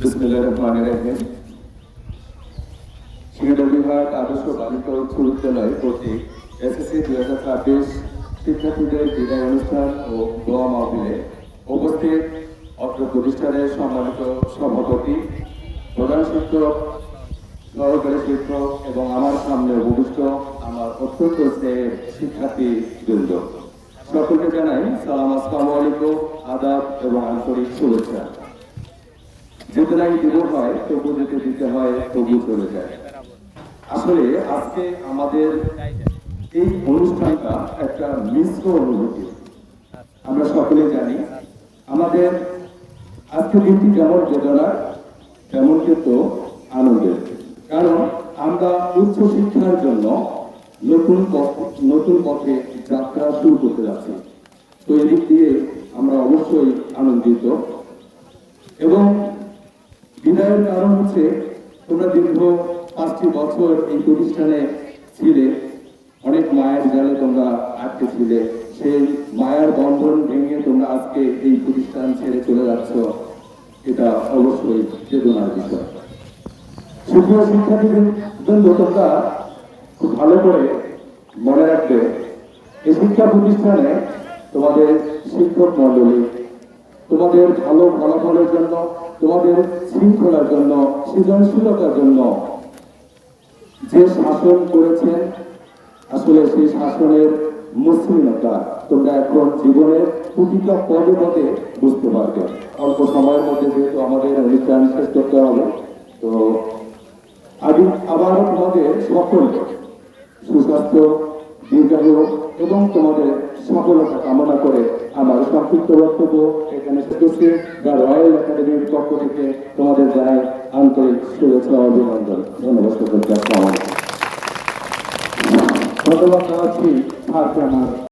বিসমিল্লাহিররহমানিররহিম। সিলেট বিভাগ আদর্শ বালিকা উচ্চ বিদ্যালয় কর্তৃক এসএসসি 2026 শিক্ষার্থীদের বিদায় অনুষ্ঠান ও দোয়া মাহফিলে উপস্থিত অত্র প্রতিষ্ঠানের সম্মানিত সভাপতি, প্রধান শিক্ষক, সহকারী শিক্ষক এবং আমার সামনে উপবিষ্ট আমার অত্যন্ত স্নেহের শিক্ষার্থী বৃন্দ, সকলকে জানাই সালাম, আসসালামু আলাইকুম, আদাব এবং আন্তরিক শুভেচ্ছা। যেতে নাই দিব হয় তবু যেতে দিতে হয় তবু চলে যায়। আসলে আজকে আমাদের এই অনুষ্ঠানটা একটা মিশ্র অনুভূতি। আমরা সকলে জানি আমাদের আজকে দিনটি যেমন বেদনা তেমন কিন্তু আনন্দের, কারণ আমরা উচ্চ শিক্ষার জন্য নতুন পথে যাত্রা শুরু করতে যাচ্ছি। তো এদিক দিয়ে আমরা অবশ্যই আনন্দিত এবং বিদায়ের কারণ হচ্ছে তোমরা দীর্ঘ 5টি বছর এই প্রতিষ্ঠানে ছিলে, অনেক মায়ের জালে তোমরা আটকে ছিলে, সেই মায়ের বন্ধন ভেঙে তোমরা আজকে এই প্রতিষ্ঠান ছেড়ে চলে যাচ্ছ, এটা অবশ্যই চেতনার বিষয়। সুপ্রিয় শিক্ষার্থীবৃন্দ, তোমরা খুব ভালো করে মনে রাখবে এই শিক্ষা প্রতিষ্ঠানে তোমাদের শিক্ষক মন্ডলী তোমাদের ভালো ফলাফলের জন্য, তোমাদের শৃঙ্খলার জন্য, সৃজনশীলতার জন্য যে শাসন করেছেন, আসলে সেই শাসনের মসৃণতা তোমরা এখন জীবনের প্রতিটা পদে পদে বুঝতে পারবে। অল্প সময়ের মধ্যে যেহেতু আমাদের অনুষ্ঠান শেষ করতে হবে, তো আবারও তোমাদের সকলকে সুস্বাস্থ্য, দীর্ঘায়ু এবং তোমাদের সফলতা কামনা করে আমার সংক্ষিপ্ত বক্তব্য এখানে শেষ করছি। রয়্যাল একাডেমির পক্ষ থেকে তোমাদের জানাই আন্তরিক শুভেচ্ছা ও অভিনন্দন। ধন্যবাদ সকলকে। ধন্যবাদ জানাচ্ছি স্যারকে আমার